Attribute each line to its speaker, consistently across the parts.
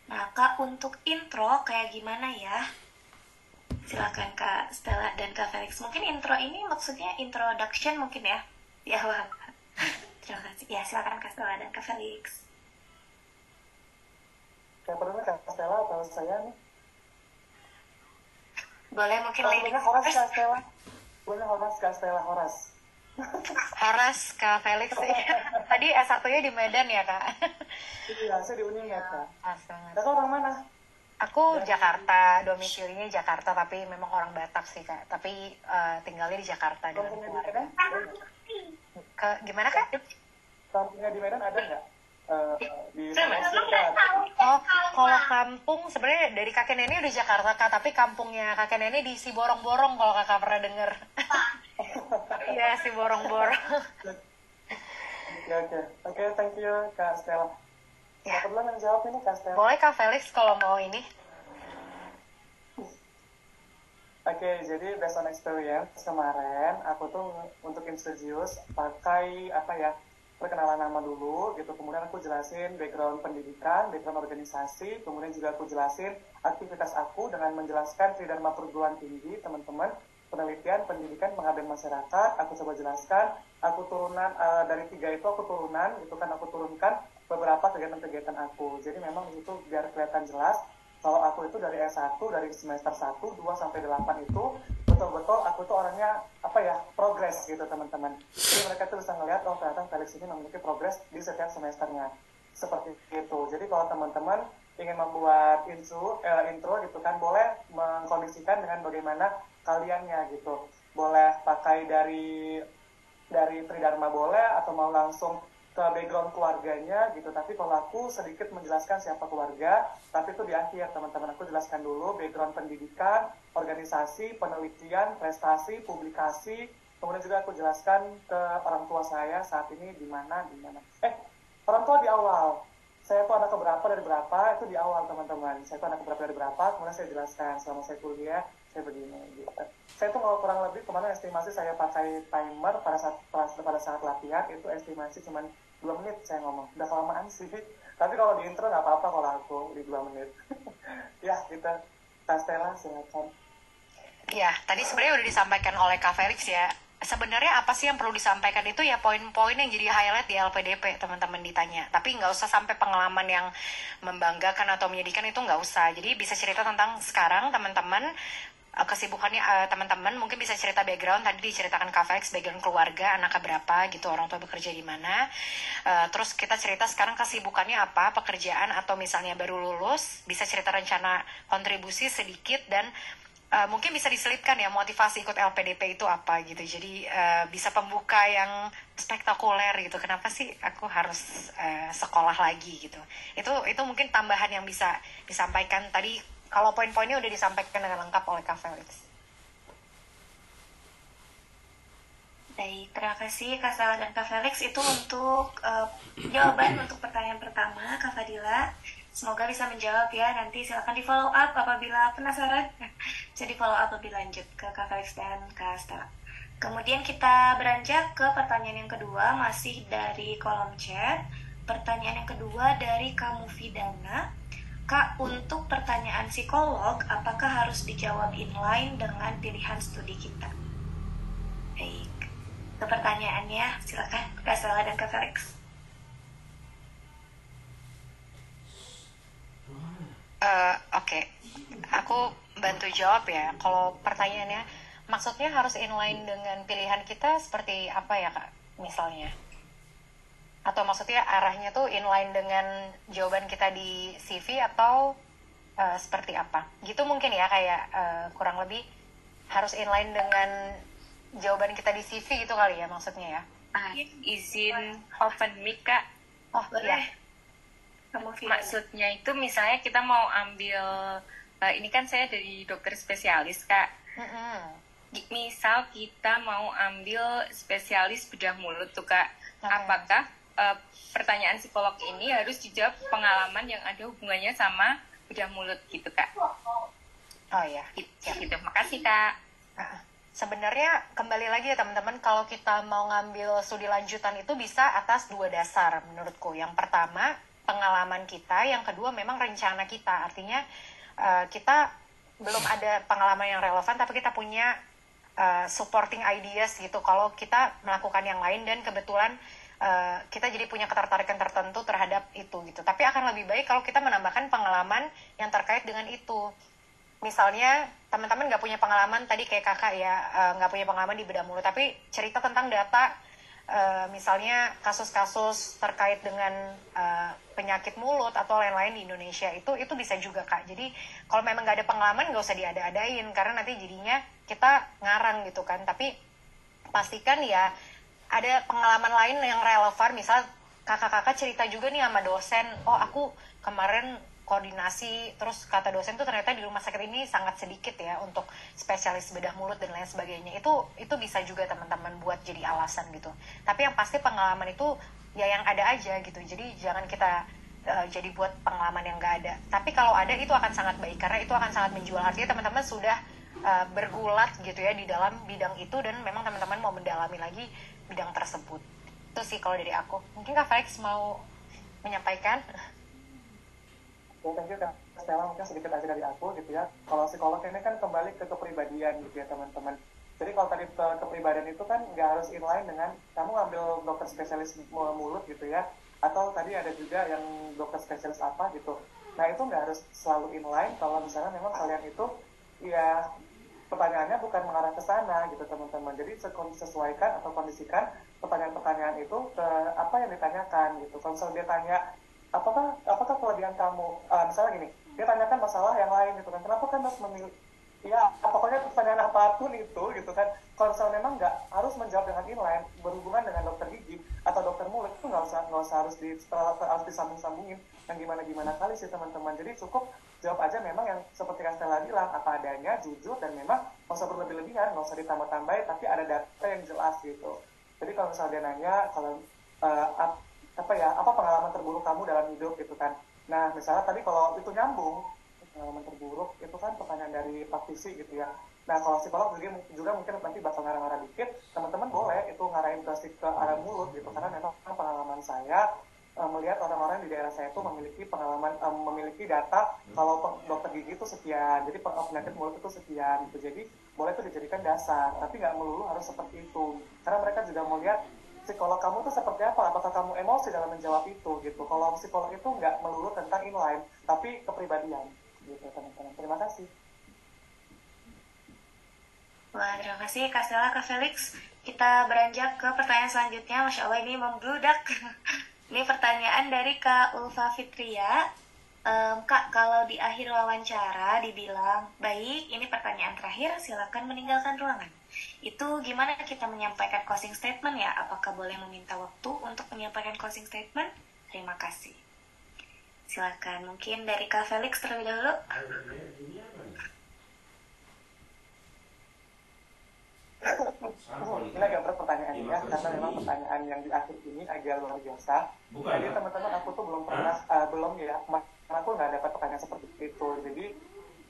Speaker 1: Nah, Kak, untuk intro kayak gimana ya? Silakan Kak Stella dan Kak Felix. Mungkin intro ini maksudnya introduction mungkin ya? Ya, wah. Terima kasih. Ya, silakan Kak Stella dan Kak Felix.
Speaker 2: Kayak pernah Kak Stella atau saya nih?
Speaker 1: Boleh mungkin
Speaker 2: Oh,
Speaker 1: lady
Speaker 2: punya Horas
Speaker 1: first.
Speaker 2: Kak Stella. Punya Horas Kak Stella, Horas.
Speaker 3: Horas, Kak Felix. Tadi S1-nya di Medan ya, Kak?
Speaker 2: Iya, saya di Unin ya Kak.
Speaker 3: Pas banget.
Speaker 2: Kakak orang mana?
Speaker 3: Aku Jakarta, domisilinya Jakarta, tapi memang orang Batak sih, Kak. Tapi tinggalnya di Jakarta dengan
Speaker 2: Kampungnya di
Speaker 3: keluarga.
Speaker 2: Medan?
Speaker 3: Gimana, Kak?
Speaker 2: Kampungnya di Medan ada nggak? Di Sulawesi
Speaker 1: Emang
Speaker 2: ada.
Speaker 3: Oh, kalau kampung sebenarnya dari kakek nenek udah Jakarta, Kak. Tapi kampungnya kakek nenek di Siborong-Borong, kalau Kakak pernah denger. Iya, Siborong-Borong.
Speaker 2: Oke, thank you Kak Stella.
Speaker 3: Ya.
Speaker 2: Nggak perlu menjawab ini Kak Stella.
Speaker 3: Boleh, Kak Felix, kalau mau ini.
Speaker 2: Oke, jadi based on experience kemarin, aku tuh untuk introduce pakai perkenalan nama dulu gitu, kemudian aku jelasin background pendidikan, background organisasi, kemudian juga aku jelasin aktivitas aku dengan menjelaskan Tridharma Perguruan Tinggi, teman-teman, penelitian, pendidikan, pengabdian masyarakat, aku coba jelaskan, aku turunan, dari 3 itu aku turunan, gitu kan, aku turunkan beberapa kegiatan-kegiatan aku, jadi memang itu biar kelihatan jelas, kalau aku itu dari S1, dari semester 1, 2 sampai 8 itu betul-betul aku tuh orangnya progres gitu teman-teman. Jadi mereka tuh bisa ngelihat oh ternyata Felix ini memiliki progres di setiap semesternya. Seperti itu. Jadi kalau teman-teman ingin membuat intro gitu kan boleh mengkondisikan dengan bagaimana kaliannya gitu. Boleh pakai dari Tridharma boleh atau mau langsung ke background keluarganya gitu, tapi kalau aku sedikit menjelaskan siapa keluarga, tapi itu di akhir teman-teman, aku jelaskan dulu background pendidikan, organisasi, penelitian, prestasi, publikasi, kemudian juga aku jelaskan ke orang tua saya saat ini di mana. Orang tua di awal, saya tuh anak keberapa dari berapa, itu di awal teman-teman, saya tuh anak keberapa dari berapa, kemudian saya jelaskan selama saya kuliah, saya begini gitu. Saya tuh kalau kurang lebih kemarin estimasi saya pakai timer pada saat latihan itu estimasi cuma 2 menit saya ngomong, udah kelamaan sih, tapi kalau di intro nggak apa-apa kalau aku di 2 menit. Ya kita Kak Stella silakan.
Speaker 3: Ya, tadi sebenarnya udah disampaikan oleh Kak Felix ya. Sebenarnya apa sih yang perlu disampaikan itu ya poin-poin yang jadi highlight di LPDP teman-teman ditanya. Tapi nggak usah sampai pengalaman yang membanggakan atau menyedihkan itu nggak usah. Jadi bisa cerita tentang sekarang teman-teman kesibukannya teman-teman mungkin bisa cerita background tadi diceritakan Kak Felix background keluarga anaknya berapa gitu orang tua bekerja di mana terus kita cerita sekarang kesibukannya apa pekerjaan atau misalnya baru lulus bisa cerita rencana kontribusi sedikit dan mungkin bisa diselipkan ya motivasi ikut LPDP itu apa gitu jadi bisa pembuka yang spektakuler gitu kenapa sih aku harus sekolah lagi gitu itu mungkin tambahan yang bisa disampaikan tadi kalau poin-poinnya udah disampaikan dengan lengkap oleh Kak Felix.
Speaker 1: Baik, terima kasih Kak Stella dan Kak Felix. Itu untuk jawaban untuk pertanyaan pertama, Kak Fadila. Semoga bisa menjawab ya. Nanti silakan di follow up apabila penasaran. Jadi follow up lebih lanjut ke Kak Felix dan Kak Stella. Kemudian kita beranjak ke pertanyaan yang kedua, masih dari kolom chat. Pertanyaan yang kedua dari Kamu Vidana. Kak, untuk pertanyaan psikolog, apakah harus dijawab inline dengan pilihan studi kita? Baik, ke pertanyaannya, silakan Kak Stella dan Kak Felix.
Speaker 3: Oke, aku bantu jawab ya. Kalau pertanyaannya, maksudnya harus inline dengan pilihan kita seperti apa ya Kak? Misalnya, atau maksudnya arahnya tuh inline dengan jawaban kita di CV atau seperti apa? Gitu mungkin ya kayak kurang lebih harus inline dengan jawaban kita di CV gitu kali ya maksudnya ya.
Speaker 4: Izin open mic Kak.
Speaker 3: Oh
Speaker 1: Boleh.
Speaker 3: iya.
Speaker 1: Kamu Vidana.
Speaker 4: Maksudnya itu misalnya kita mau ambil ini kan saya dari dokter spesialis Kak. Misal kita mau ambil spesialis bedah mulut tuh Kak. Apakah pertanyaan psikolog ini harus dijawab pengalaman yang ada hubungannya sama bedah mulut gitu Kak?
Speaker 3: Oh ya.
Speaker 4: Gitu. Makasih Kak.
Speaker 3: Sebenarnya kembali lagi ya teman-teman, kalau kita mau ngambil studi lanjutan itu bisa atas 2 dasar menurutku. Yang pertama, pengalaman kita, yang kedua memang rencana kita. Artinya kita belum ada pengalaman yang relevan, tapi kita punya supporting ideas gitu kalau kita melakukan yang lain, dan kebetulan kita jadi punya ketertarikan tertentu terhadap itu gitu. Tapi akan lebih baik kalau kita menambahkan pengalaman yang terkait dengan itu. Misalnya teman-teman nggak punya pengalaman tadi kayak kakak ya, nggak punya pengalaman di bedah mulut, tapi cerita tentang data, misalnya kasus-kasus terkait dengan penyakit mulut atau lain-lain di Indonesia, itu bisa juga kak. Jadi kalau memang nggak ada pengalaman nggak usah diada-adain, karena nanti jadinya kita ngarang gitu kan. Tapi pastikan ya ada pengalaman lain yang relevan. Misal kakak-kakak cerita juga nih sama dosen, oh aku kemarin koordinasi, terus kata dosen tuh ternyata di rumah sakit ini sangat sedikit ya untuk spesialis bedah mulut dan lain sebagainya. Itu bisa juga teman-teman buat jadi alasan gitu. Tapi yang pasti pengalaman itu ya yang ada aja gitu. Jadi jangan kita jadi buat pengalaman yang gak ada. Tapi kalau ada itu akan sangat baik, karena itu akan sangat menjual. Artinya teman-teman sudah bergulat gitu ya di dalam bidang itu, dan memang teman-teman mau mendalami lagi bidang tersebut. Itu sih kalau dari aku. Mungkin Kak Felix mau menyampaikan?
Speaker 2: Thank you Kak Stella, mungkin sedikit aja dari aku gitu ya. Kalau psikolog ini kan kembali ke kepribadian gitu ya teman-teman. Jadi kalau tadi kepribadian itu kan nggak harus inline dengan kamu ambil dokter spesialis mulut gitu ya, atau tadi ada juga yang dokter spesialis apa gitu. Nah itu nggak harus selalu inline. Kalau misalnya memang kalian itu ya pertanyaannya bukan mengarah ke sana gitu teman-teman. Jadi sesuaikan atau kondisikan pertanyaan-pertanyaan itu ke apa yang ditanyakan gitu. Kalau misalnya dia tanya apakah kelebihan kamu, misalnya gini, dia tanyakan masalah yang lain gitu kan, kenapa kan harus memilih, ya pokoknya pertanyaan apapun itu gitu kan. Kalau misalnya memang nggak harus menjawab dengan inline berhubungan dengan dokter gigi atau dokter mulut, itu nggak usah harus disambung-sambungin yang gimana kali sih teman-teman. Jadi cukup jawab aja memang yang seperti Kak Stella bilang, apa adanya, jujur, dan memang nggak usah berlebih-lebihan, nggak usah ditambah-tambahin, tapi ada data yang jelas gitu. Jadi kalau misalnya dia nanya kalau apa pengalaman terburuk kamu dalam hidup gitu kan. Nah misalnya tadi kalau itu nyambung, pengalaman terburuk itu kan pertanyaan dari praktisi gitu ya. Nah kalau psikolog juga mungkin nanti bakal ngarang-ngarang dikit, teman-teman boleh itu ngarahin ke arah mulut gitu, karena memang pengalaman saya melihat orang-orang di daerah saya itu memiliki data kalau dokter gigi itu sekian, jadi penyakit mulut itu sekian gitu. Jadi boleh itu dijadikan dasar, tapi nggak melulu harus seperti itu, karena mereka juga mau lihat psikolog kamu tuh seperti apa, apakah kamu emosi dalam menjawab itu gitu. Kalau psikolog itu nggak melulu tentang inline, tapi kepribadian gitu teman-teman. Terima kasih.
Speaker 1: Wah, terima kasih Kak Stella, Kak Felix. Kita beranjak ke pertanyaan selanjutnya. Masya Allah ini membludak. Ini pertanyaan dari Kak Ulfa Fitria. Kak, kalau di akhir wawancara dibilang, baik, ini pertanyaan terakhir, silakan meninggalkan ruangan. Itu gimana kita menyampaikan closing statement ya? Apakah boleh meminta waktu untuk menyampaikan closing statement? Terima kasih. Silakan, mungkin dari Kak Felix terlebih dahulu.
Speaker 2: Ini agak berat pertanyaannya ya, karena memang pertanyaan yang di akhir ini agak luar biasa. Jadi teman-teman, aku tuh belum aku nggak dapat pertanyaan seperti itu. Jadi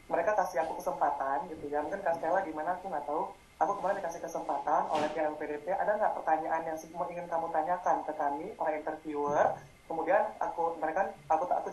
Speaker 2: mereka kasih aku kesempatan gitu ya. Mungkin Kak Stella gimana aku nggak tahu. Aku kemarin dikasih kesempatan oleh pihak LPDP, ada nggak pertanyaan yang semua ingin kamu tanyakan ke kami para interviewer? Kemudian aku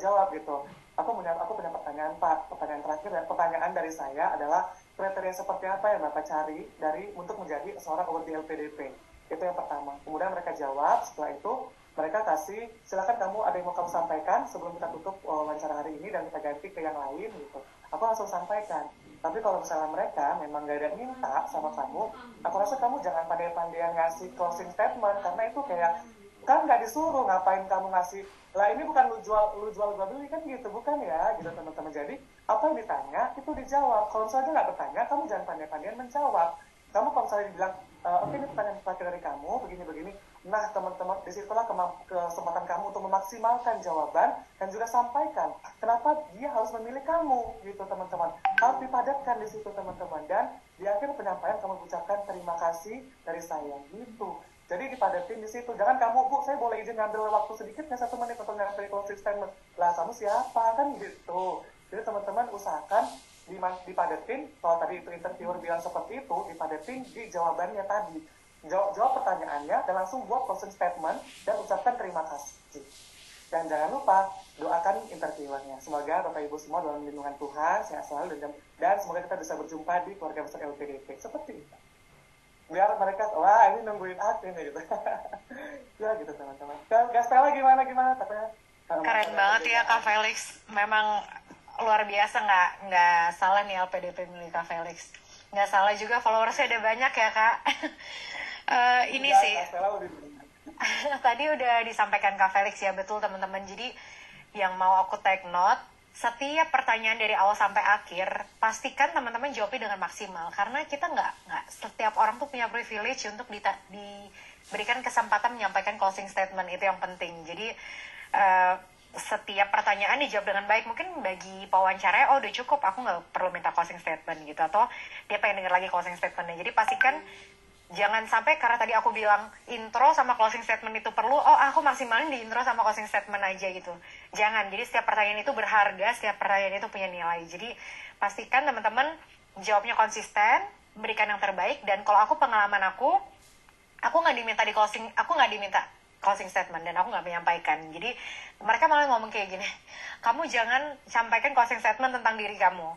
Speaker 2: jawab gitu. Aku punya pertanyaan Pak. Pertanyaan terakhir dan pertanyaan dari saya adalah kriteria seperti apa yang Bapak cari untuk menjadi seorang award di LPDP? Itu yang pertama. Kemudian mereka jawab. Setelah itu mereka kasih, silakan kamu ada yang mau kamu sampaikan sebelum kita tutup wawancara hari ini dan kita ganti ke yang lain gitu. Aku langsung sampaikan. Tapi kalau misalnya mereka memang gak ada minta sama kamu, aku rasa kamu jangan pandai-pandaian ngasih closing statement, karena itu kayak kan nggak disuruh, ngapain kamu ngasih lah, ini bukan lu jual gua beli kan gitu, bukan ya gitu teman-teman. Jadi apa yang ditanya itu dijawab. Kalau misalnya nggak bertanya, kamu jangan pandai-pandaian menjawab. Kamu kalau misalnya dibilang oke, ini pertanyaan terakhir dari kamu begini, nah teman-teman, disitulah kesempatan kamu untuk memaksimalkan jawaban dan juga sampaikan kenapa dia harus memilih kamu gitu teman-teman. Harus dipadatkan di situ teman-teman, dan di akhir penyampaian kamu ucapkan terima kasih dari saya gitu. Jadi dipadatin di situ. Jangan kamu, Bu, saya boleh izin ngambil waktu sedikit nggak 1 menit untuk ngambil closing statement. Lah kamu siapa kan gitu. Jadi teman-teman usahakan dipadatin. Kalau tadi itu interviewer bilang seperti itu, dipadatin di jawabannya tadi. Jawab pertanyaannya dan langsung buat closing statement dan ucapkan terima kasih. Dan jangan lupa doakan interviewernya. Semoga Bapak Ibu semua dalam lindungan Tuhan, sehat selalu, dan semoga kita bisa berjumpa di keluarga besar LPDP. Seperti itu. Biar mereka, wah ini nungguin aku nih gitu. Ya gitu teman-teman. Kak Stella gimana? Katanya,
Speaker 3: Keren banget ya Kak Felix. Memang luar biasa, nggak salah nih LPDP milih Kak Felix. Nggak salah juga followersnya ada banyak ya Kak. Ini
Speaker 2: ya,
Speaker 3: sih.
Speaker 2: Kak Stella lebih
Speaker 3: Tadi udah disampaikan Kak Felix ya, betul teman-teman. Jadi yang mau aku take note, setiap pertanyaan dari awal sampai akhir, pastikan teman-teman jawabnya dengan maksimal. Karena kita nggak setiap orang tuh punya privilege untuk diberikan kesempatan menyampaikan closing statement, itu yang penting. Jadi setiap pertanyaan dijawab dengan baik. Mungkin bagi pewawancara, oh udah cukup, aku nggak perlu minta closing statement gitu. Atau dia pengen denger lagi closing statementnya. Jadi pastikan jangan sampai karena tadi aku bilang intro sama closing statement itu perlu, oh aku maksimalin di intro sama closing statement aja gitu. Jangan, jadi setiap pertanyaan itu berharga, setiap pertanyaan itu punya nilai. Jadi pastikan teman-teman jawabnya konsisten, berikan yang terbaik. Dan kalau aku pengalaman aku nggak diminta closing statement dan aku nggak menyampaikan. Jadi mereka malah ngomong kayak gini, kamu jangan sampaikan closing statement tentang diri kamu,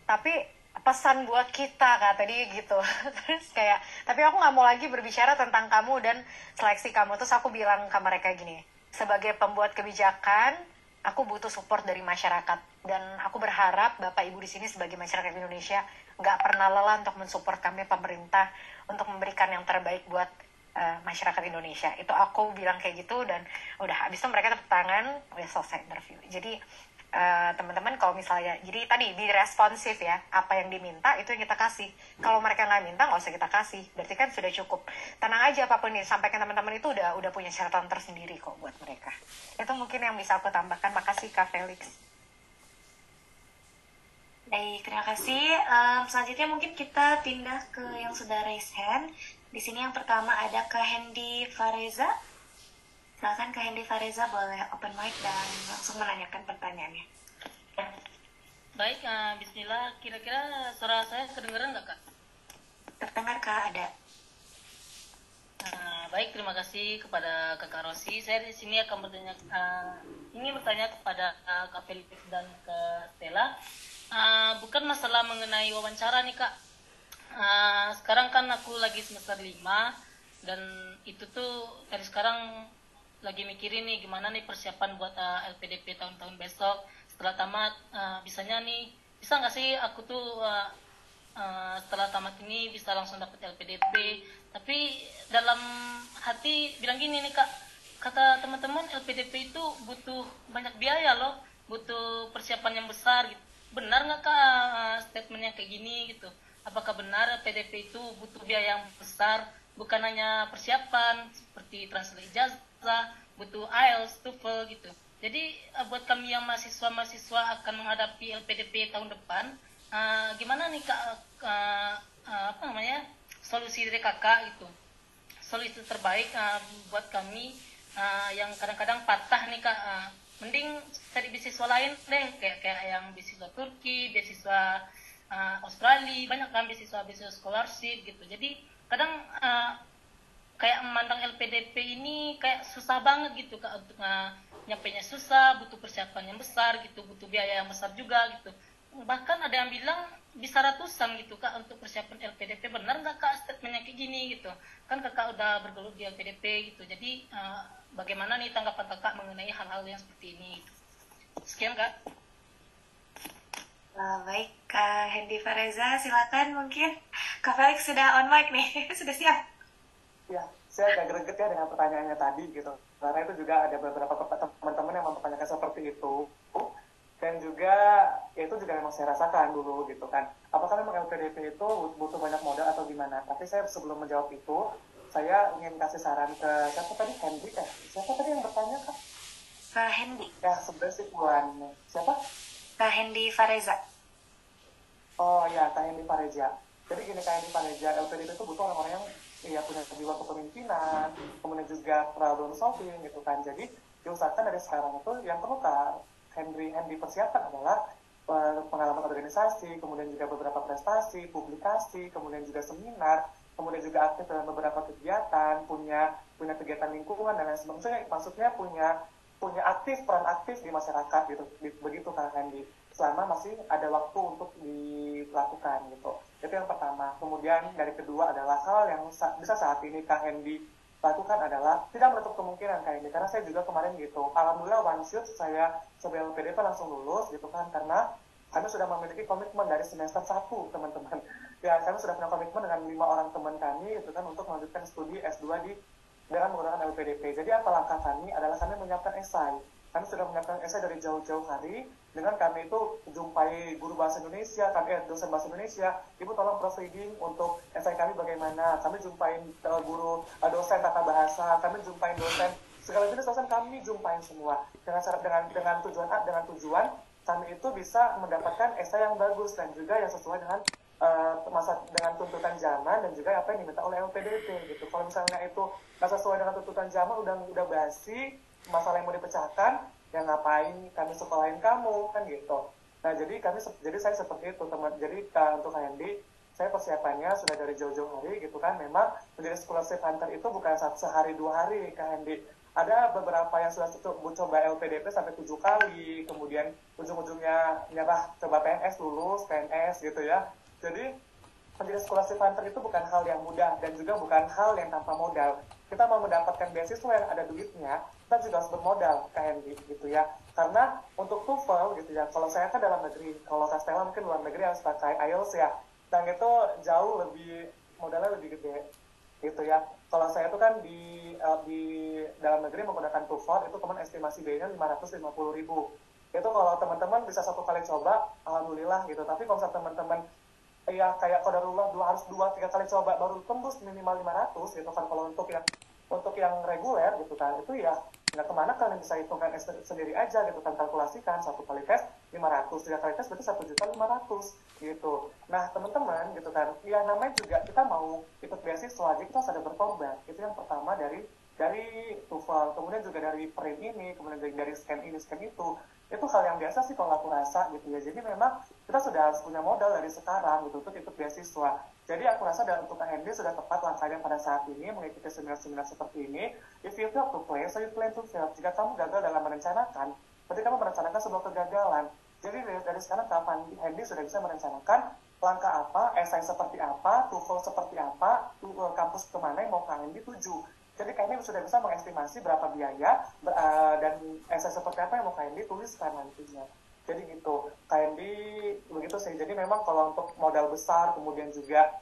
Speaker 3: tapi pesan buat kita kata dia gitu. Terus kayak, tapi aku nggak mau lagi berbicara tentang kamu dan seleksi kamu. Terus aku bilang ke mereka gini, sebagai pembuat kebijakan aku butuh support dari masyarakat, dan aku berharap Bapak Ibu di sini sebagai masyarakat Indonesia nggak pernah lelah untuk mensupport kami pemerintah untuk memberikan yang terbaik buat masyarakat Indonesia. Itu aku bilang kayak gitu, dan udah habis itu mereka tepuk tangan, udah selesai interview. Jadi teman-teman kalau misalnya, jadi tadi be responsif ya, apa yang diminta itu yang kita kasih. Kalau mereka nggak minta nggak usah kita kasih, berarti kan sudah cukup. Tenang aja, apapun yang disampaikan teman-teman itu udah punya catatan tersendiri kok buat mereka. Itu mungkin yang bisa aku tambahkan. Makasih Kak Felix.
Speaker 1: Baik, terima kasih. Selanjutnya mungkin kita pindah ke yang sudah raise hand. Di sini yang pertama ada Kak Hendy Fareza. Silakan Kak Hendy Fareza, boleh open mic dan langsung menanyakan pertanyaannya.
Speaker 5: Baik, bismillah. Kira-kira suara saya kedengeran nggak, Kak?
Speaker 1: Terdengar Kak, ada.
Speaker 5: Baik, terima kasih kepada Kakak Rosi. Saya di sini akan ingin bertanya kepada Kak Felix dan Kak Stella. Bukan masalah mengenai wawancara nih, Kak. Sekarang kan aku lagi semester 5, dan itu tuh dari sekarang lagi mikirin nih gimana nih persiapan buat LPDP tahun-tahun besok setelah tamat. Bisa nggak sih aku tuh setelah tamat ini bisa langsung dapat LPDP? Tapi dalam hati bilang gini nih Kak, kata teman-teman LPDP itu butuh banyak biaya loh, butuh persiapan yang besar gitu. Benar nggak Kak statementnya kayak gini gitu? Apakah benar LPDP itu butuh biaya yang besar, bukan hanya persiapan seperti translate ijazah, butuh IELTS, TOEFL gitu. Jadi buat kami yang mahasiswa akan menghadapi LPDP tahun depan, gimana nih Kak, solusi dari Kakak gitu, solusi terbaik buat kami yang kadang-kadang patah nih Kak. Mending cari beasiswa lain deh, kayak yang beasiswa Turki, beasiswa Australia, banyak kan beasiswa scholarship gitu. Jadi kadang kayak memandang LPDP ini kayak susah banget gitu Kak, untuk nyampainya susah, butuh persiapan yang besar gitu, butuh biaya yang besar juga gitu. Bahkan ada yang bilang bisa ratusan gitu Kak untuk persiapan LPDP. Benar nggak Kak statementnya kayak gini gitu? Kan Kakak udah bergelut di LPDP gitu. Jadi bagaimana nih tanggapan Kakak mengenai hal-hal yang seperti ini? Sekian Kak.
Speaker 1: Baik, Kak Hendy Fareza, silakan mungkin. Kak Felix sudah on mic nih, sudah siap.
Speaker 2: Ya, saya agak greget ya dengan pertanyaannya tadi gitu. Karena itu juga ada beberapa teman-teman yang mempertanyakan seperti itu. Dan juga, ya itu juga memang saya rasakan dulu gitu kan. Apakah memang LPDP itu butuh banyak modal atau gimana? Tapi saya sebelum menjawab itu, saya ingin kasih saran ke siapa tadi? Hendy ya? Siapa tadi yang bertanya Kak?
Speaker 1: Kak Hendy.
Speaker 2: Ya, sebenarnya sih bukan. Siapa?
Speaker 1: Kak Hendy Fareza.
Speaker 2: Oh ya, Kak Hendy Fareza. Jadi gini Kak Hendy Fareza, LPDP itu butuh orang-orang yang ya punya jiwa kepemimpinan, kemudian juga problem solving gitu kan. Jadi diusahakan dari sekarang itu yang perlu Kak Hendy persiapkan adalah pengalaman organisasi, kemudian juga beberapa prestasi, publikasi, kemudian juga seminar, kemudian juga aktif dalam beberapa kegiatan, punya kegiatan lingkungan dan lain sebagainya. Maksudnya punya punya peran aktif di masyarakat gitu, begitu Kak Hendy, selama masih ada waktu untuk dilakukan gitu. Itu yang pertama. Kemudian dari kedua adalah hal yang bisa saat ini Kak Hendy lakukan adalah tidak menutup kemungkinan Kak Hendy, karena saya juga kemarin gitu, alhamdulillah one shot saya sebagai LPDP langsung lulus gitu kan, karena kami sudah memiliki komitmen dari semester 1 teman-teman. Ya, kami sudah punya komitmen dengan 5 orang teman kami gitu kan untuk melanjutkan studi S2 dengan menggunakan LPDP. Jadi apa langkah kami adalah kami menyiapkan esai. Kami sudah menyiapkan esai dari jauh-jauh hari dengan kami itu jumpai guru bahasa Indonesia, dosen bahasa Indonesia, Ibu tolong proofreading untuk esai kami bagaimana. Kami jumpain guru dosen tata bahasa, kami jumpain dosen segala jenis dosen, kami jumpain semua dengan tujuan kami itu bisa mendapatkan esai yang bagus dan juga yang sesuai dengan dengan tuntutan zaman dan juga apa yang diminta oleh LPDP gitu. Kalau misalnya itu nggak sesuai dengan tuntutan zaman, udah basi, masalah yang mau dipecahkan, ya ngapain kami sekolahin kamu kan gitu. Nah jadi saya seperti itu teman. Jadi untuk HND saya persiapannya sudah dari jauh-jauh hari gitu kan. Memang menjadi scholarship hunter itu bukan sehari 2 hari HND. Ada beberapa yang sudah coba LPDP sampai 7 kali, kemudian ujung-ujungnya nyerah coba PNS, lulus PNS gitu ya. Jadi menjadi scholarship hunter itu bukan hal yang mudah dan juga bukan hal yang tanpa modal. Kita mau mendapatkan beasiswa yang ada duitnya, kita juga harus bermodal KND gitu ya. Karena untuk TOEFL gitu ya, kalau saya kan dalam negeri, kalau Castella mungkin luar negeri harus pakai IELTS ya, dan itu jauh lebih modalnya lebih gede gitu ya. Kalau saya itu kan di dalam negeri menggunakan TOEFL itu kemudian estimasi biayanya 550.000. Itu kalau teman-teman bisa 1 kali coba, alhamdulillah gitu. Tapi kalau teman-teman ya kayak qadarullah harus 2-3 kali coba baru tembus minimal 500 gitu kan. Kalau untuk yang reguler gitu kan, itu ya nggak kemana, kalian bisa hitungkan sendiri aja gitu kan, kalkulasikan 1 kali tes 500, 3 kali tes berarti 1.500.000 gitu. Nah teman-teman gitu kan, ya namanya juga kita mau ikut beasiswa, jadi kita harus ada berkorban. Itu yang pertama dari TOEFL, kemudian juga dari print ini, kemudian dari scan ini, scan itu hal yang biasa sih kalau aku rasa gitu ya. Jadi memang kita sudah harus punya modal dari sekarang gitu untuk ikut beasiswa. Jadi aku rasa dan untuk HND sudah tepat langkahnya pada saat ini mengikuti seminar-seminar seperti ini. If you fail to play, so you plan to fail. Jika kamu gagal dalam merencanakan, berarti kamu merencanakan sebuah kegagalan. Jadi dari sekarang kapan HND sudah bisa merencanakan langkah apa, esai seperti apa, TOEFL seperti apa, kampus kemana yang mau HND tuju. Jadi kami sudah bisa mengestimasi berapa biaya dan esai seperti apa yang mau KND tuliskan nantinya. Jadi gitu, KND begitu sih. Jadi memang kalau untuk modal besar, kemudian juga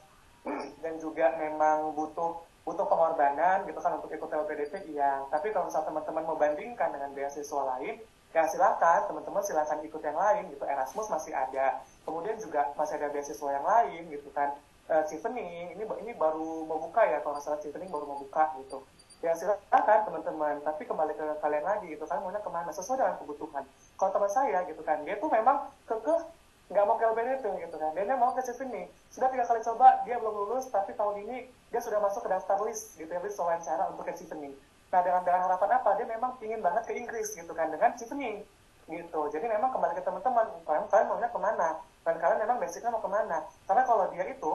Speaker 2: dan juga memang butuh pengorbanan gitu kan untuk ikut LPDP, iya. Tapi kalau misalnya teman-teman mau bandingkan dengan beasiswa lain, ya silakan teman-teman silakan ikut yang lain gitu. Erasmus masih ada, kemudian juga masih ada beasiswa yang lain gitu kan. Chevening ini baru membuka ya, kalau nggak salah Chevening baru membuka gitu. Ya silakan teman-teman, tapi kembali ke kalian lagi gitu kan, maunya kemana sesuai dengan kebutuhan. Kalau teman saya gitu kan, dia tuh memang kekeh nggak mau ke LPDP gitu kan, dia mau ke Chevening, sudah 3 kali coba dia belum lulus, tapi tahun ini dia sudah masuk ke daftar list gitu ya, list wawancara untuk ke Chevening. Nah dengan harapan apa, dia memang pingin banget ke Inggris gitu kan dengan Chevening gitu. Jadi memang kembali ke teman-teman, kalian maunya kemana dan kalian memang basicnya mau kemana. Karena kalau dia itu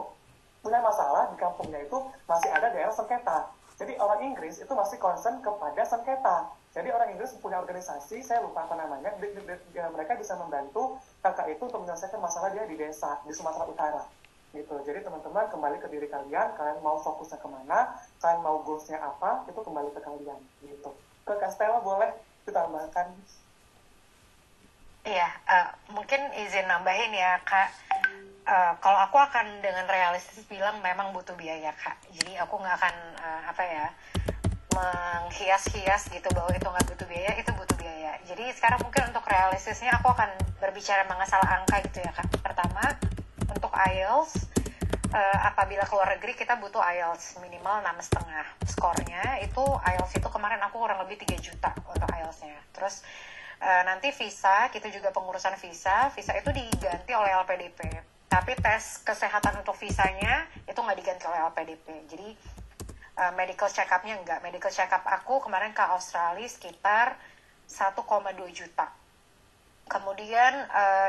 Speaker 2: punya masalah di kampungnya itu masih ada daerah sengketa. Jadi orang Inggris itu masih concern kepada sengketa. Jadi orang Inggris punya organisasi, saya lupa apa namanya, mereka bisa membantu kakak itu untuk menyelesaikan masalah dia di desa, di Sumatera Utara. Gitu. Jadi teman-teman kembali ke diri kalian mau fokusnya kemana, kalian mau goals-nya apa, itu kembali ke kalian. Gitu. Ke Castella boleh ditambahkan?
Speaker 3: Iya, mungkin izin nambahin ya Kak. Kalau aku akan dengan realistis bilang memang butuh biaya Kak. Jadi aku nggak akan menghias-hias gitu bahwa itu nggak butuh biaya, itu butuh biaya. Jadi sekarang mungkin untuk realistisnya aku akan berbicara mengenai angka gitu ya Kak. Pertama, untuk IELTS, apabila keluar negeri kita butuh IELTS minimal 6,5 skornya. Itu IELTS itu kemarin aku kurang lebih 3 juta untuk IELTS-nya. Terus nanti visa, kita juga pengurusan visa itu diganti oleh LPDP. Tapi tes kesehatan untuk visanya itu nggak diganti oleh LPDP. Jadi medical check-up-nya enggak. Medical check-up aku kemarin ke Australia sekitar 1,2 juta. Kemudian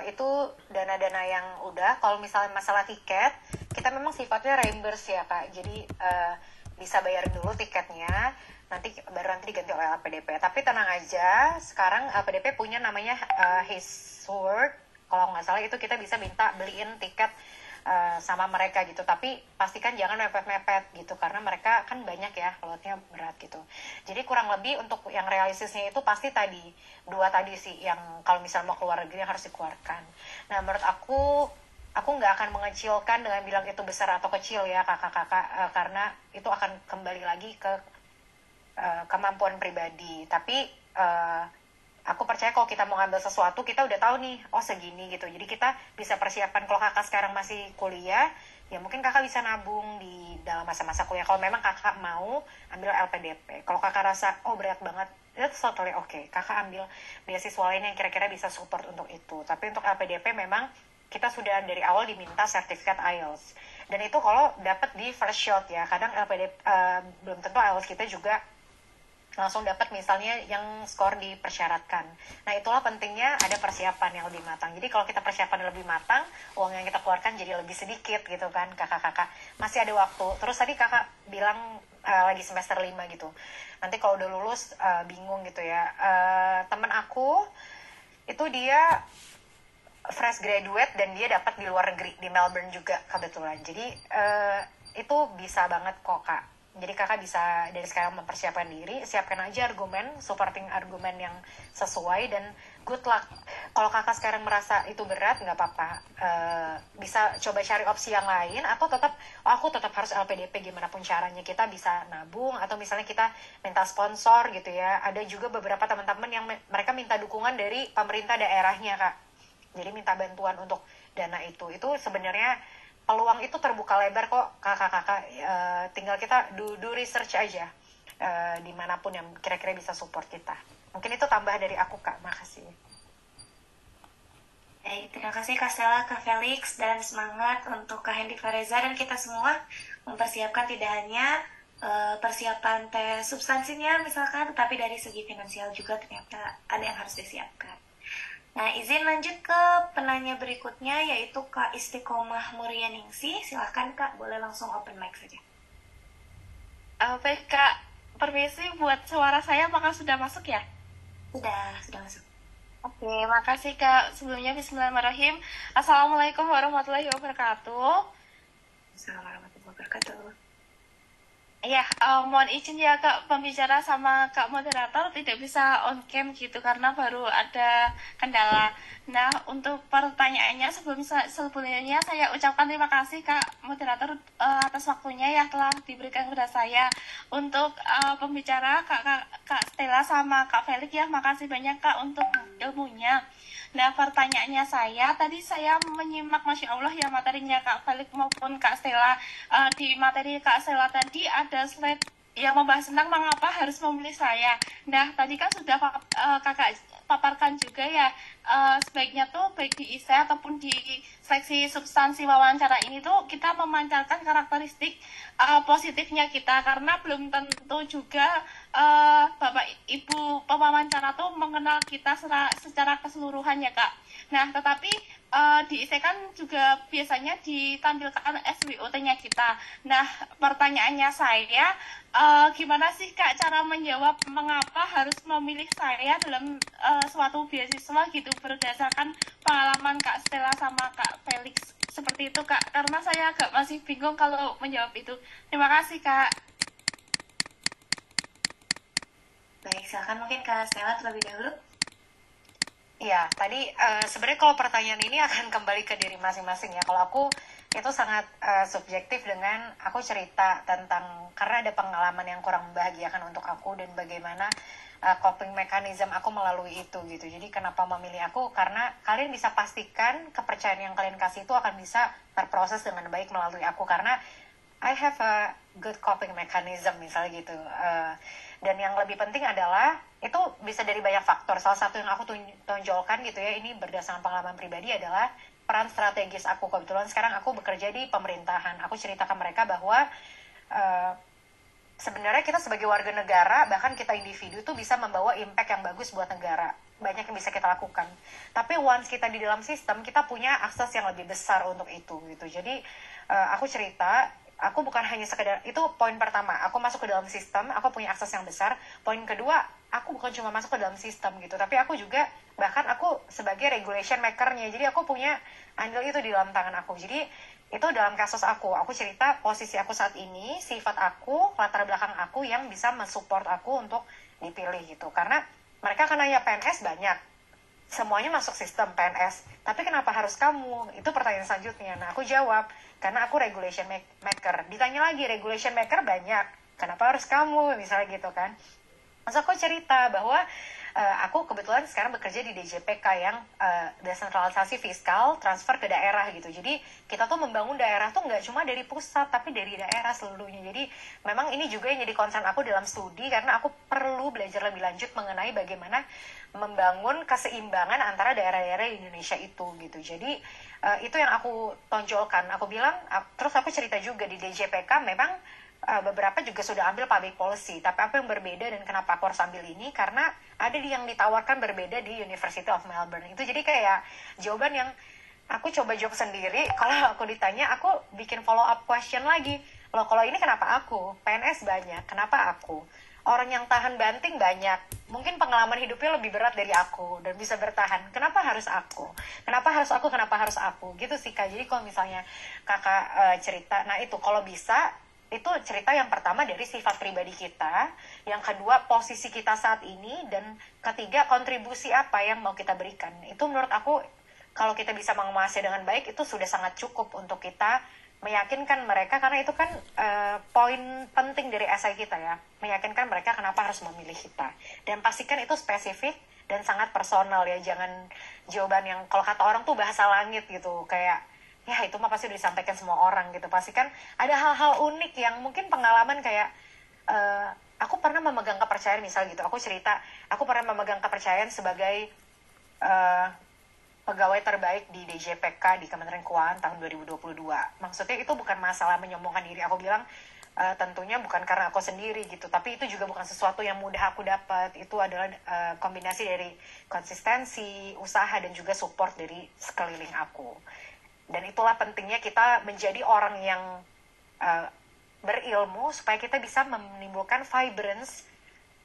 Speaker 3: itu dana-dana yang udah, kalau misalnya masalah tiket, kita memang sifatnya reimburse ya Kak. Jadi bisa bayar dulu tiketnya. baru nanti diganti oleh LPDP. Tapi tenang aja, sekarang LPDP punya namanya His Word, kalau nggak salah itu kita bisa minta beliin tiket sama mereka gitu. Tapi pastikan jangan mepet-mepet gitu, karena mereka kan banyak ya, lotnya berat gitu. Jadi kurang lebih untuk yang realistisnya itu pasti dua tadi sih, yang kalau misalnya mau keluar negeri harus dikeluarkan. Nah menurut aku nggak akan mengecilkan dengan bilang itu besar atau kecil ya kakak-kakak, karena itu akan kembali lagi ke kemampuan pribadi. Tapi aku percaya kalau kita mau ngambil sesuatu, kita udah tahu nih, oh segini gitu. Jadi kita bisa persiapan. Kalau kakak sekarang masih kuliah, ya mungkin kakak bisa nabung di dalam masa-masa kuliah. Kalau memang kakak mau ambil LPDP. Kalau kakak rasa, oh berat banget, itu totally okay. Kakak ambil beasiswa lain yang kira-kira bisa support untuk itu. Tapi untuk LPDP memang kita sudah dari awal diminta sertifikat IELTS. Dan itu kalau dapat di first shot ya. Kadang LPDP belum tentu IELTS kita juga langsung dapat misalnya yang skor dipersyaratkan. Nah itulah pentingnya ada persiapan yang lebih matang. Jadi kalau kita persiapan lebih matang, uang yang kita keluarkan jadi lebih sedikit gitu kan kakak-kakak. Masih ada waktu. Terus tadi kakak bilang lagi semester 5 gitu. Nanti kalau udah lulus bingung gitu ya. Temen aku itu dia fresh graduate dan dia dapat di luar negeri, di Melbourne juga kebetulan. Jadi itu bisa banget kok kak. Jadi kakak bisa dari sekarang mempersiapkan diri, siapkan aja argumen, supporting argumen yang sesuai, dan good luck. Kalau kakak sekarang merasa itu berat, nggak apa-apa, bisa coba cari opsi yang lain, atau aku tetap harus LPDP gimana pun caranya. Kita bisa nabung, atau misalnya kita minta sponsor gitu ya. Ada juga beberapa teman-teman yang mereka minta dukungan dari pemerintah daerahnya kak. Jadi minta bantuan untuk dana itu sebenarnya peluang itu terbuka lebar kok kakak-kakak. Tinggal kita do research aja dimanapun yang kira-kira bisa support kita. Mungkin itu tambah dari aku kak. Makasih.
Speaker 1: Terima kasih Kak Stella, Kak Felix, dan semangat untuk Kak Hendy Fareza dan kita semua mempersiapkan tidak hanya persiapan tes substansinya misalkan, tetapi dari segi finansial juga ternyata ada yang harus disiapkan. Nah, izin lanjut ke penanya berikutnya, yaitu Kak Istiqomah Murianingsih. Silahkan Kak, boleh langsung open mic saja.
Speaker 6: Baik Kak, permisi buat suara saya apakah sudah masuk ya?
Speaker 1: Sudah masuk.
Speaker 6: Oke, makasih Kak. Sebelumnya bismillahirrahmanirrahim. Assalamualaikum warahmatullahi wabarakatuh.
Speaker 1: Assalamualaikum warahmatullahi wabarakatuh.
Speaker 6: Iya, mohon izin ya Kak, pembicara sama Kak moderator tidak bisa on cam gitu karena baru ada kendala. Nah, untuk pertanyaannya sebelumnya saya ucapkan terima kasih Kak moderator atas waktunya yang telah diberikan kepada saya. Untuk pembicara Kak Stella sama Kak Felix ya, makasih banyak Kak untuk ilmunya. Nah, pertanyaannya tadi saya menyimak, Masya Allah ya, materinya Kak Felix maupun Kak Stella. Di materi Kak Stella tadi ada slide yang membahas tentang mengapa harus memilih saya. Nah, tadi kan sudah kakak paparkan juga ya, sebaiknya tuh baik di ISE ataupun di seleksi substansi wawancara ini tuh kita memancarkan karakteristik positifnya kita, karena belum tentu juga Bapak Ibu pewawancara tuh mengenal kita secara keseluruhan ya Kak. Nah, tetapi di ISE kan juga biasanya ditampilkan SWOT-nya kita. Nah, pertanyaannya saya, gimana sih Kak cara menjawab mengapa harus memilih saya dalam suatu beasiswa gitu, berdasarkan pengalaman Kak Stella sama Kak Felix. Seperti itu Kak, karena saya agak masih bingung kalau menjawab itu. Terima kasih Kak.
Speaker 1: Baik, silakan mungkin Kak Stella terlebih dahulu.
Speaker 3: Iya, tadi sebenarnya kalau pertanyaan ini akan kembali ke diri masing-masing ya. Kalau aku itu sangat subjektif dengan aku cerita tentang, karena ada pengalaman yang kurang membahagiakan untuk aku dan bagaimana coping mechanism aku melalui itu gitu. Jadi kenapa memilih aku, karena kalian bisa pastikan kepercayaan yang kalian kasih itu akan bisa terproses dengan baik melalui aku, karena I have a good coping mechanism misalnya gitu. Dan yang lebih penting adalah itu bisa dari banyak faktor. Salah satu yang aku tonjolkan gitu ya, ini berdasarkan pengalaman pribadi, adalah peran strategis aku. Kebetulan sekarang aku bekerja di pemerintahan. Aku ceritakan mereka bahwa sebenarnya kita sebagai warga negara, bahkan kita individu tuh bisa membawa impact yang bagus buat negara. Banyak yang bisa kita lakukan. Tapi once kita di dalam sistem, kita punya akses yang lebih besar untuk itu gitu. Jadi aku cerita, aku bukan hanya sekedar, itu poin pertama, aku masuk ke dalam sistem, aku punya akses yang besar. Poin kedua, aku bukan cuma masuk ke dalam sistem gitu, tapi aku juga, bahkan aku sebagai regulation makernya, jadi aku punya andil itu di dalam tangan aku. Jadi itu dalam kasus aku cerita posisi aku saat ini, sifat aku, latar belakang aku yang bisa mensupport aku untuk dipilih gitu. Karena mereka kan nanya PNS banyak, semuanya masuk sistem PNS, tapi kenapa harus kamu? Itu pertanyaan selanjutnya. Nah, aku jawab, karena aku regulation maker. Ditanya lagi, regulation maker banyak, kenapa harus kamu? Misalnya gitu kan. Terus aku cerita bahwa aku kebetulan sekarang bekerja di DJPK yang desentralisasi fiskal transfer ke daerah gitu. Jadi kita tuh membangun daerah tuh nggak cuma dari pusat, tapi dari daerah seluruhnya. Jadi memang ini juga yang jadi concern aku dalam studi, karena aku perlu belajar lebih lanjut mengenai bagaimana membangun keseimbangan antara daerah-daerah di Indonesia itu gitu. Jadi itu yang aku tonjolkan. Aku bilang, terus aku cerita juga di DJPK memang beberapa juga sudah ambil public policy, tapi apa yang berbeda dan kenapa aku harus ambil ini, karena ada yang ditawarkan berbeda di University of Melbourne. Itu jadi kayak jawaban yang aku coba jawab sendiri. Kalau aku ditanya, aku bikin follow up question lagi. Loh, kalau ini kenapa aku? PNS banyak, kenapa aku? Orang yang tahan banting banyak, mungkin pengalaman hidupnya lebih berat dari aku dan bisa bertahan, kenapa harus aku? Kenapa harus aku? Kenapa harus aku? Gitu sih Kak. Jadi kalau misalnya kakak cerita, nah itu kalau bisa, itu cerita yang pertama dari sifat pribadi kita, yang kedua posisi kita saat ini, dan ketiga kontribusi apa yang mau kita berikan. Itu menurut aku kalau kita bisa mengemasnya dengan baik, itu sudah sangat cukup untuk kita meyakinkan mereka, karena itu kan poin penting dari esai kita ya, meyakinkan mereka kenapa harus memilih kita, dan pastikan itu spesifik dan sangat personal ya, jangan jawaban yang kalau kata orang tuh bahasa langit gitu, kayak ya itu mah pasti udah disampaikan semua orang gitu. Pastikan ada hal-hal unik yang mungkin pengalaman kayak aku pernah memegang kepercayaan, misal gitu, aku cerita aku pernah memegang kepercayaan sebagai pegawai terbaik di DJPK di Kementerian Keuangan tahun 2022. Maksudnya itu bukan masalah menyombongkan diri, aku bilang tentunya bukan karena aku sendiri gitu, tapi itu juga bukan sesuatu yang mudah aku dapat. Itu adalah kombinasi dari konsistensi, usaha, dan juga support dari sekeliling aku. Dan itulah pentingnya kita menjadi orang yang berilmu, supaya kita bisa menimbulkan vibrance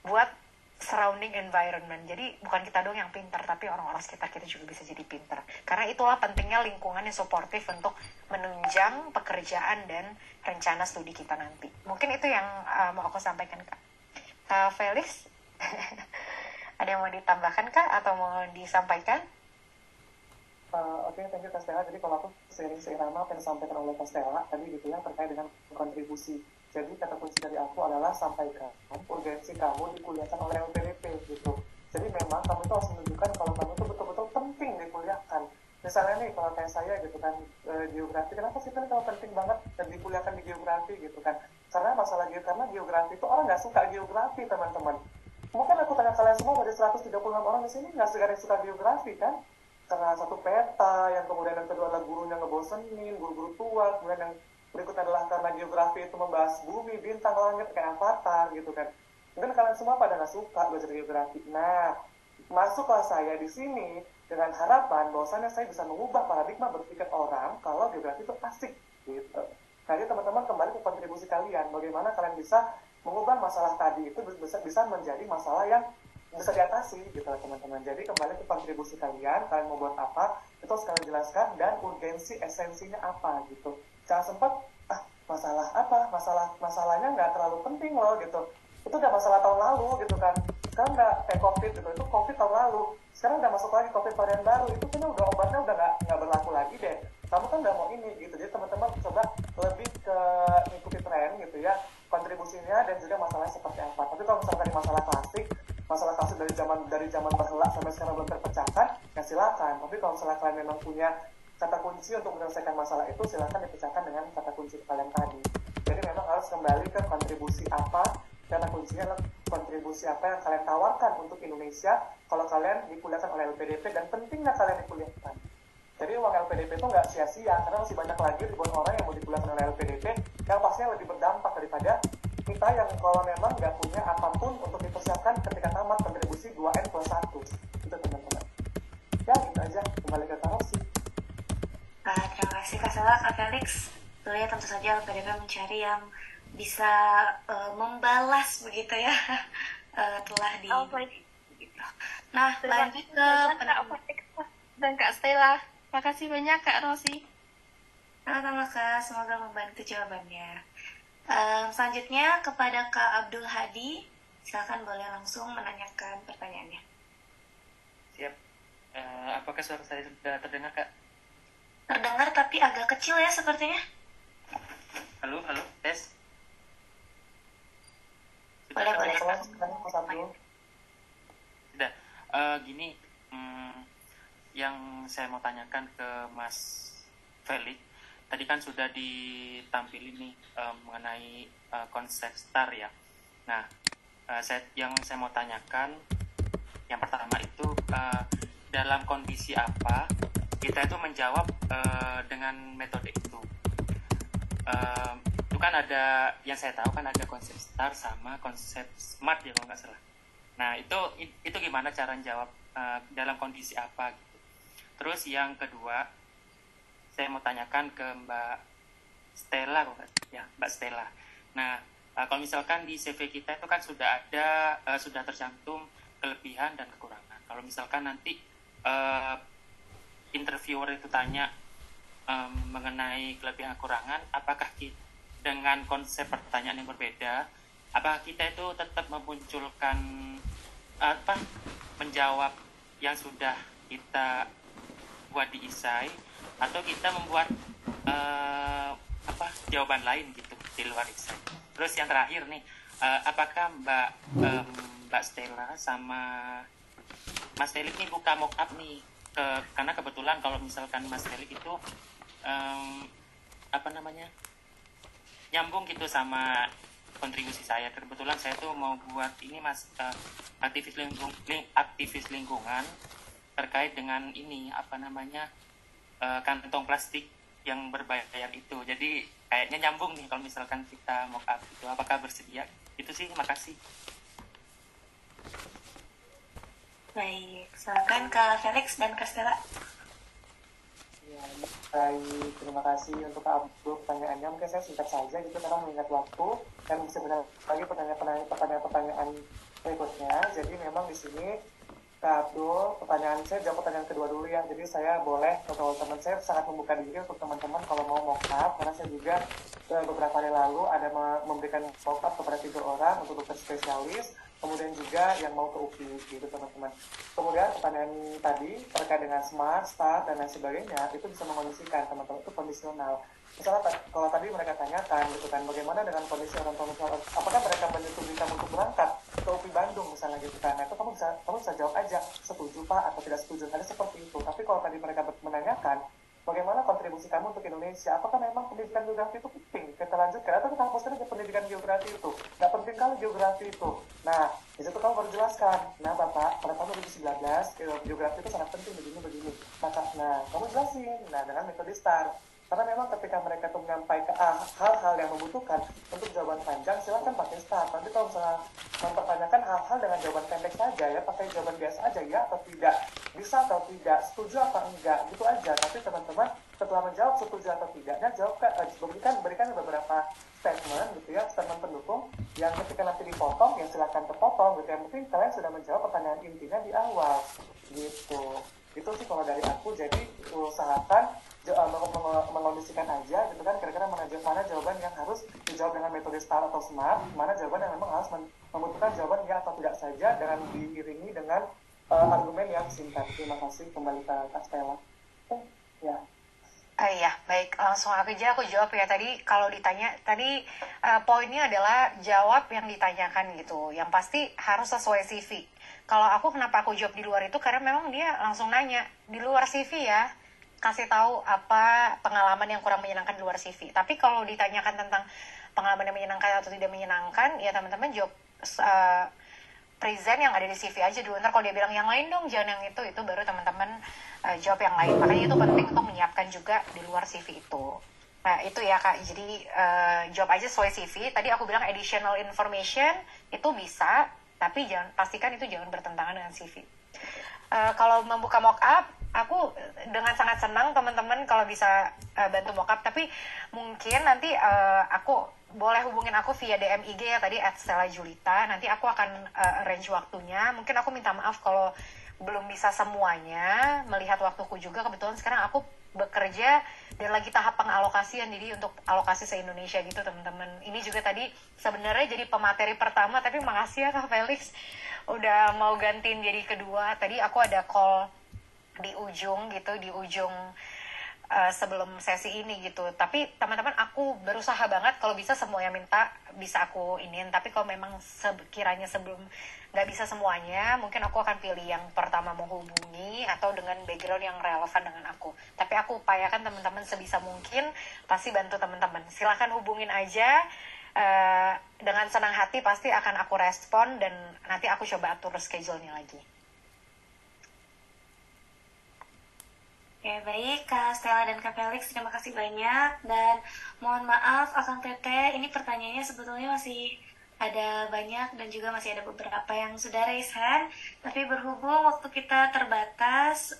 Speaker 3: buat surrounding environment. Jadi bukan kita doang yang pintar, tapi orang-orang sekitar kita juga bisa jadi pintar. Karena itulah pentingnya lingkungan yang suportif untuk menunjang pekerjaan dan rencana studi kita nanti. Mungkin itu yang mau aku sampaikan Kak. Felix, ada yang mau ditambahkan Kak, atau mau disampaikan?
Speaker 2: Oke, thank you Kak Stella. Jadi kalau aku seirama apa yang disampaikan oleh Kak Stella tadi gitu ya, terkait dengan kontribusi. Jadi kata kunci dari aku adalah sampaikan urgensi kamu dikuliahkan oleh LPDP gitu. Jadi memang kamu itu harus menunjukkan kalau kamu itu betul-betul penting dikuliahkan. Misalnya nih kalau kayak saya gitu kan, geografi, kenapa sih kan kalau penting banget dan dikuliahkan di geografi gitu kan? Karena masalah karena geografi itu orang nggak suka geografi teman-teman. Mungkin aku tanya kalian semua, dari 136 orang di sini nggak ada yang suka geografi kan? Karena satu peta, yang kemudian yang kedua adalah gurunya ngebosenin, guru-guru tua, kemudian yang berikutnya adalah karena geografi itu membahas bumi, bintang, langit, kayak avatar gitu kan. Mungkin kalian semua pada nggak suka belajar geografi. Nah, masuklah saya di sini dengan harapan bahwasannya saya bisa mengubah paradigma berpikir orang kalau geografi itu asik gitu. Jadi teman-teman kembali ke kontribusi kalian, bagaimana kalian bisa mengubah masalah tadi itu bisa menjadi masalah yang bisa diatasi gitu teman-teman. Jadi kembali ke kontribusi kalian mau buat apa, itu harus kalian jelaskan, dan urgensi esensinya apa gitu. Jangan sempat masalah apa, masalahnya nggak terlalu penting loh gitu, itu udah masalah tahun lalu gitu kan. Sekarang nggak kayak COVID gitu, itu COVID tahun lalu, sekarang udah masuk lagi COVID varian baru, itu kan udah obatnya udah nggak berlaku lagi deh, kamu kan nggak mau ini gitu. Jadi teman-teman coba lebih ke ikuti tren gitu ya, kontribusinya dan juga masalahnya seperti apa. Tapi kalau misalkan masalah klasik dari zaman bahula sampai sekarang belum terpecahkan, ya silakan. Tapi kalau misalnya kalian memang punya kata kunci untuk menyelesaikan masalah itu, silakan dipecahkan dengan kata kunci kalian tadi. Jadi memang harus kembali ke kontribusi apa, kata kuncinya adalah kontribusi apa yang kalian tawarkan untuk Indonesia kalau kalian dikuliahkan oleh LPDP, dan pentingnya kalian dikuliahkan. Jadi uang LPDP itu nggak sia-sia, karena masih banyak lagi ribuan orang yang mau dikuliahkan oleh LPDP yang pastinya lebih berdampak daripada kita yang kalau memang nggak punya apapun untuk dipersiapkan ketika tamat kontribusi 2N+1. Itu teman-teman. Ya gitu aja, kembali ke Kak Rosi.
Speaker 1: Terima kasih Kak Stella, Kak Felix. Dulu ya tentu saja LPDP mencari yang bisa membalas begitu ya telah di gitu. Nah,
Speaker 6: Terima
Speaker 1: lanjut
Speaker 6: kasih
Speaker 1: ke
Speaker 6: banyak Kak Felix dan Kak Stella. Makasih banyak Kak Rosi.
Speaker 1: sama Kak, semoga membantu jawabannya. Selanjutnya kepada Kak Abdul Hadi, silakan boleh langsung menanyakan pertanyaannya.
Speaker 7: Siap. Apakah suara saya sudah terdengar, Kak?
Speaker 1: Terdengar tapi agak kecil ya sepertinya.
Speaker 7: Halo, tes.
Speaker 1: Boleh.
Speaker 2: Mas Abdul.
Speaker 7: Sudah. Gini, yang saya mau tanyakan ke Mas Felix, tadi kan sudah ditampilin nih mengenai konsep STAR ya. Nah, yang saya mau tanyakan, yang pertama itu dalam kondisi apa kita itu menjawab dengan metode itu. Itu kan ada, yang saya tahu kan ada konsep STAR sama konsep SMART ya kalau nggak salah. Nah itu gimana cara jawab dalam kondisi apa gitu. Terus yang kedua, saya mau tanyakan ke Mbak Stella, Mbak Stella. Nah, kalau misalkan di CV kita itu kan sudah ada, sudah tercantum kelebihan dan kekurangan. Kalau misalkan nanti interviewer itu tanya mengenai kelebihan kekurangan, apakah kita, dengan konsep pertanyaan yang berbeda, apakah kita itu tetap memunculkan menjawab yang sudah kita buat di esai, atau kita membuat jawaban lain gitu di luar esai. Terus yang terakhir nih, apakah Mbak Stella sama Mas Felix nih buka mock up nih, karena kebetulan kalau misalkan Mas Felix itu nyambung gitu sama kontribusi saya. Kebetulan saya tuh mau buat ini Mas, aktivis lingkungan terkait dengan ini kantong plastik yang berbayar itu. Jadi kayaknya nyambung nih kalau misalkan kita mock up itu. Apakah bersedia? Itu sih, makasih.
Speaker 1: Baik, silakan Kak Felix dan Kak Stella.
Speaker 2: Ya, baik, terima kasih untuk Kak Abdul pertanyaannya. Mungkin saya singkat saja gitu karena mengingat waktu dan bisa benar lagi pertanyaan berikutnya. Jadi memang di sini Kak Abdul, saya jawab pertanyaan kedua dulu ya. Jadi saya boleh, kalau teman saya sangat membuka diri untuk teman-teman kalau mau mock up, karena saya juga beberapa hari lalu ada memberikan mock up kepada 3 orang untuk dokter spesialis, kemudian juga yang mau ke UPI gitu teman-teman. Kemudian pertanyaan tadi terkait dengan SMART, STAR, dan lain sebagainya, itu bisa mengondisikan teman-teman, itu kondisional. Misalnya kalau tadi mereka tanyakan gitu kan, bagaimana dengan kondisi orang tua, apakah mereka menyetujui kamu untuk berangkat ke UPI Bandung misalnya gitu kan, nah itu kamu bisa jawab aja setuju Pak atau tidak setuju, ada seperti itu. Tapi kalau tadi mereka menanyakan bagaimana kontribusi kamu untuk Indonesia, apakah memang pendidikan geografi itu penting kita lanjutkan atau kita hapuskan aja pendidikan geografi itu, nggak penting kali geografi itu. Nah di situ kamu baru jelaskan, nah Bapak pada tahun 2019 geografi itu sangat penting begini, maka kamu jelasin dengan metode STAR. Karena memang ketika mereka tuh menyampaikan hal-hal yang membutuhkan untuk jawaban panjang, silahkan pakai STAR. Nanti kalau misalnya mempertanyakan hal-hal dengan jawaban pendek saja ya, pakai jawaban biasa aja ya atau tidak, bisa atau tidak, setuju apa enggak, gitu aja. Tapi teman-teman setelah menjawab setuju atau tidaknya, berikan beberapa statement gitu ya, statement pendukung yang ketika nanti dipotong ya silahkan terpotong gitu ya. Mungkin kalian sudah menjawab pertanyaan intinya di awal gitu. Itu sih kalau dari aku. Jadi usahakan mengondisikan aja gitu kan, kira-kira mana jawaban yang harus dijawab dengan metode STAR atau SMART, mana jawaban yang memang harus membutuhkan jawaban ya atau tidak saja, dengan diiringi dengan argumen yang singkat. Terima kasih. Kembali ke Kak Stella. Ya.
Speaker 3: Iya, baik. Langsung aku jawab ya. Tadi kalau ditanya, tadi poinnya adalah jawab yang ditanyakan gitu. Yang pasti harus sesuai CV. Kalau aku kenapa aku jawab di luar itu, karena memang dia langsung nanya, di luar CV ya, kasih tahu apa pengalaman yang kurang menyenangkan di luar CV. Tapi kalau ditanyakan tentang pengalaman yang menyenangkan atau tidak menyenangkan, ya teman-teman jawab present yang ada di CV aja dulu. Ntar kalau dia bilang yang lain dong, jangan yang itu baru teman-teman jawab yang lain. Makanya itu penting untuk menyiapkan juga di luar CV itu. Nah itu ya Kak, jadi jawab aja sesuai CV. Tadi aku bilang additional information itu bisa, tapi pastikan itu jangan bertentangan dengan CV. Kalau membuka mock up, aku dengan sangat senang teman-teman kalau bisa bantu mockup, tapi mungkin nanti aku boleh hubungin aku via DM IG ya tadi @StellaJulita. Nanti aku akan arrange waktunya. Mungkin aku minta maaf kalau belum bisa semuanya, melihat waktuku juga. Kebetulan sekarang aku bekerja dan lagi tahap pengalokasian, jadi untuk alokasi se-Indonesia gitu teman-teman. Ini juga tadi sebenarnya jadi pemateri pertama, tapi makasih ya Kak Felix udah mau gantiin jadi kedua. Tadi aku ada call di ujung gitu, di ujung sebelum sesi ini gitu. Tapi teman-teman, aku berusaha banget kalau bisa semua yang minta bisa aku iniin. Tapi kalau memang sekiranya sebelum nggak bisa semuanya, mungkin aku akan pilih yang pertama menghubungi atau dengan background yang relevan dengan aku. Tapi aku upayakan teman-teman sebisa mungkin pasti bantu teman-teman. Silahkan hubungin aja. Dengan senang hati pasti akan aku respon dan nanti aku coba atur schedule-nya lagi.
Speaker 1: Oke, baik Kak Stella dan Kak Felix, terima kasih banyak. Dan mohon maaf Akang Teteh, ini pertanyaannya sebetulnya masih ada banyak dan juga masih ada beberapa yang sudah raise hand. Tapi berhubung waktu kita terbatas,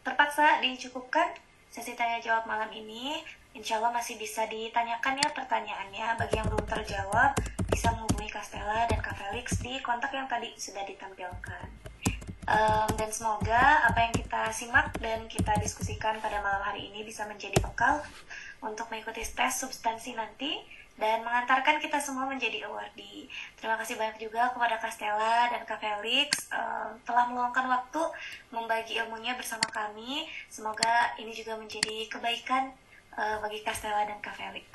Speaker 1: terpaksa dicukupkan sesi tanya jawab malam ini. Insya Allah masih bisa ditanyakan ya pertanyaannya. Bagi yang belum terjawab, bisa menghubungi Kak Stella dan Kak Felix di kontak yang tadi sudah ditampilkan. Dan semoga apa yang kita simak dan kita diskusikan pada malam hari ini bisa menjadi bekal untuk mengikuti tes substansi nanti dan mengantarkan kita semua menjadi awardee. Terima kasih banyak juga kepada Kak Stella dan Kak Felix telah meluangkan waktu membagi ilmunya bersama kami. Semoga ini juga menjadi kebaikan bagi Kak Stella dan Kak Felix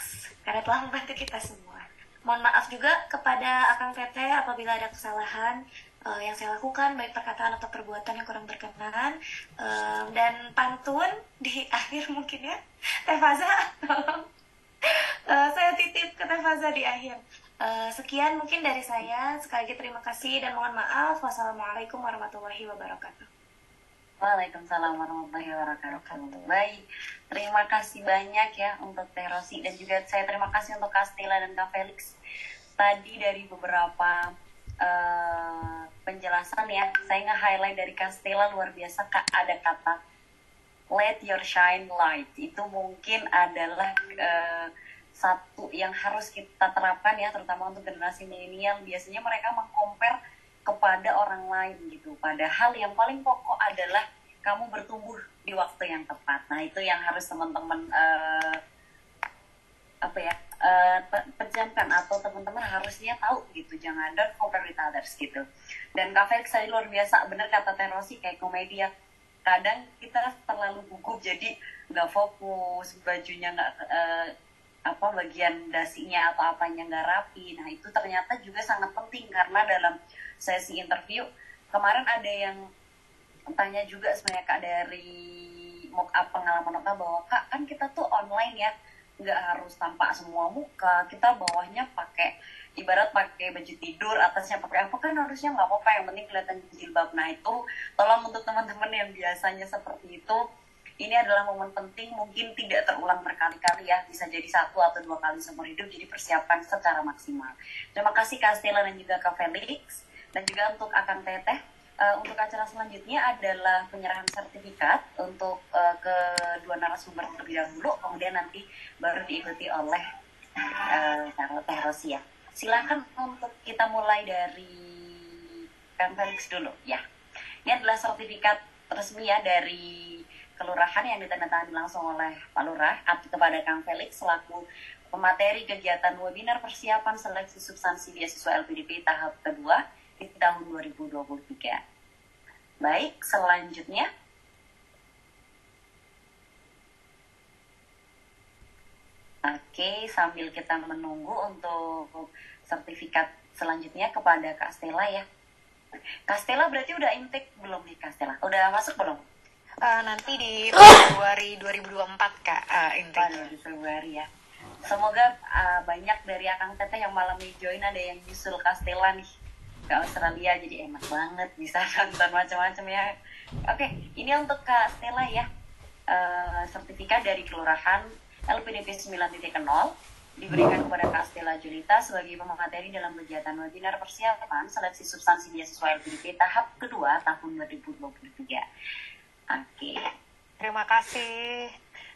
Speaker 1: karena telah membantu kita semua. Mohon maaf juga kepada Akang Teteh apabila ada kesalahan yang saya lakukan, baik perkataan atau perbuatan yang kurang berkenan. Dan pantun di akhir mungkin ya, Teh Faza, tolong saya titip ke Teh Faza di akhir. Sekian mungkin dari saya. Sekali lagi terima kasih dan mohon maaf. Wassalamualaikum warahmatullahi wabarakatuh.
Speaker 8: Waalaikumsalam warahmatullahi wabarakatuh. Baik, terima kasih banyak ya untuk Teh Rosi dan juga saya terima kasih untuk Kak Stella dan Kak Felix. Tadi dari beberapa penjelasan ya, saya nge-highlight dari Kak Stella luar biasa Kak, ada kata let your shine light. Itu mungkin adalah satu yang harus kita terapkan ya, terutama untuk generasi milenial. Biasanya mereka meng-compare kepada orang lain gitu. Padahal yang paling pokok adalah kamu bertumbuh di waktu yang tepat. Nah itu yang harus teman-teman pejamkan atau teman-teman harusnya tahu gitu. Jangan don't compare with others gitu. Dan Kak Felix tadi luar biasa, bener kata Tenosi kayak komedi ya. Kadang kita terlalu gugup jadi nggak fokus, bajunya nggak bagian dasinya atau apanya nggak rapi. Nah itu ternyata juga sangat penting karena dalam sesi interview kemarin ada yang tanya juga sebenarnya Kak dari mock up pengalaman Kak bahwa Kak kan kita tuh online ya, nggak harus tampak semua muka, kita bawahnya pakai ibarat pakai baju tidur, atasnya pakai apa kan harusnya nggak apa-apa, yang penting kelihatan jilbab. Nah itu tolong untuk teman-teman yang biasanya seperti itu, ini adalah momen penting, mungkin tidak terulang berkali-kali ya, bisa jadi 1 atau 2 kali seumur hidup, jadi persiapkan secara maksimal. Terima kasih Kak Stella dan juga Kak Felix. Dan juga untuk Akang Teteh, untuk acara selanjutnya adalah penyerahan sertifikat untuk kedua narasumber terlebih dahulu, kemudian nanti baru diikuti oleh Teh Rosi ya. Silakan untuk kita mulai dari Kang Felix dulu ya. Ini adalah sertifikat resmi ya dari kelurahan yang ditandatangani langsung oleh Pak Lurah kepada Kang Felix selaku pemateri kegiatan webinar persiapan seleksi substansi beasiswa LPDP tahap kedua di tahun 2023. Baik, selanjutnya sambil kita menunggu untuk sertifikat selanjutnya kepada Kak Stella ya. Kak Stella berarti udah intake belum nih Kak Stella? Udah masuk belum?
Speaker 3: Nanti di Februari 2024 Kak intake.
Speaker 8: Di Februari ya. Semoga banyak dari Akang Teteh yang malam ini join, ada yang nyusul Kak Stella nih ke Australia, jadi enak banget bisa nonton macam-macam ya. Oke, ini untuk Kak Stella ya. Sertifikat dari Kelurahan LPDP 9.0 diberikan kepada Kak Stella Julita sebagai pemateri dalam kegiatan webinar persiapan seleksi substansi beasiswa LPDP tahap kedua tahun 2023. Oke.
Speaker 3: Terima kasih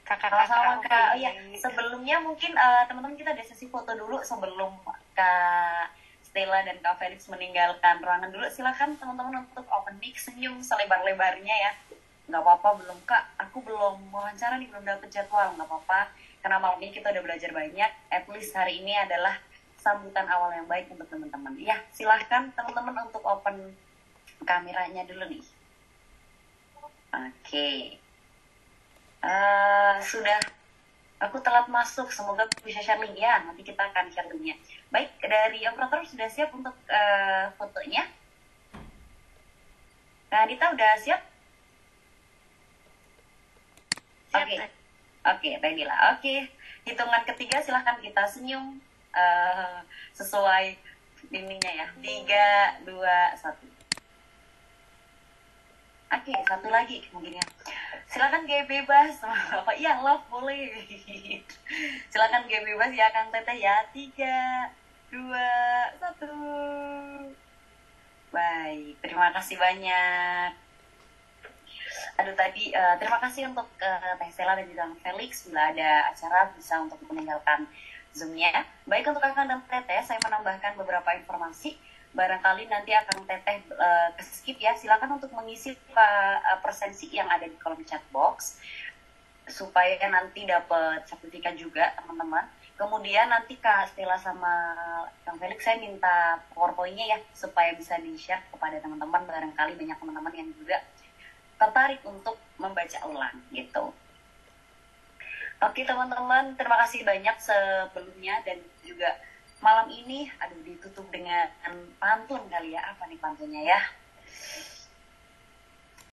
Speaker 8: Sama-sama
Speaker 3: kakak-kakak.
Speaker 8: Kak. Oh ya, sebelumnya mungkin teman-teman kita ada sesi foto dulu sebelum Kak Stella dan Kak Felix meninggalkan ruangan dulu. Silakan teman-teman untuk open mic, senyum selebar-lebarnya ya. Nggak apa-apa, belum Kak, aku belum wawancara nih, belum dapet jadwal. Nggak apa-apa, karena malam ini kita udah belajar banyak. At least hari ini adalah sambutan awal yang baik untuk teman-teman. Ya, silahkan teman-teman untuk open kameranya dulu nih. Oke. Sudah, aku telat masuk, semoga bisa share link ya, nanti kita akan share linknya. Baik, dari operator sudah siap untuk fotonya? Nah, Dita udah siap? Oke, ready lah. Oke, hitungan ketiga silahkan kita senyum sesuai ininya ya. 3, 2, 1. Oke, satu lagi mungkin ya. Silakan gaya bebas. Apa iya, love boleh. Silakan gaya bebas ya Kang Teteh ya. 3, 2, 1. Baik, terima kasih banyak. Aduh tadi terima kasih untuk Teh Stella dan juga Felix, bila ada acara bisa untuk meninggalkan Zoom-nya. Baik, untuk Kakang dan Teteh, saya menambahkan beberapa informasi. Barangkali nanti akan Teteh skip ya. Silakan untuk mengisi presensi yang ada di kolom chat box supaya nanti dapat sertifikat juga teman-teman. Kemudian nanti Kak Stella sama Kang Felix saya minta PowerPoint-nya ya supaya bisa di-share kepada teman-teman. Barangkali banyak teman-teman yang juga tertarik untuk membaca ulang gitu. Oke teman-teman, terima kasih banyak sebelumnya, dan juga malam ini, aduh ditutup dengan pantun kali ya, apa nih pantunnya ya?